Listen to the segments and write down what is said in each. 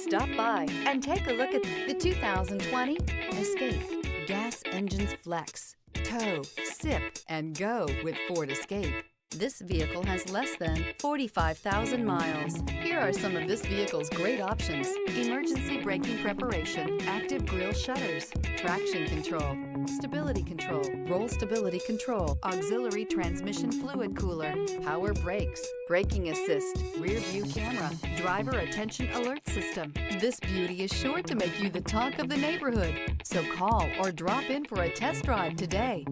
Stop by and take a look at the 2020 Escape. Gas engines flex, tow, sip, and go with Ford Escape. This vehicle has less than 45,000 miles. Here are some of this vehicle's great options: emergency braking preparation, active grille shutters, traction control, stability control, roll stability control, auxiliary transmission fluid cooler, power brakes, braking assist, rear view camera, driver attention alert system. This beauty is sure to make you the talk of the neighborhood. So call or drop in for a test drive today.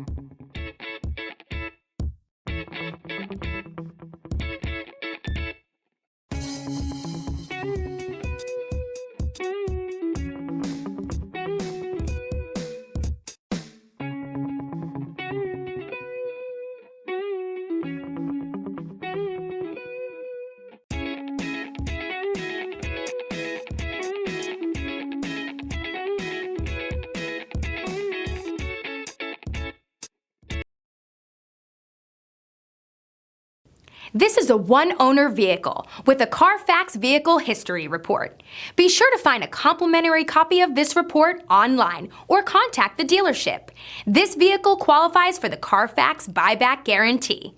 This is a one-owner vehicle with a Carfax Vehicle History Report. Be sure to find a complimentary copy of this report online or contact the dealership. This vehicle qualifies for the Carfax Buyback Guarantee.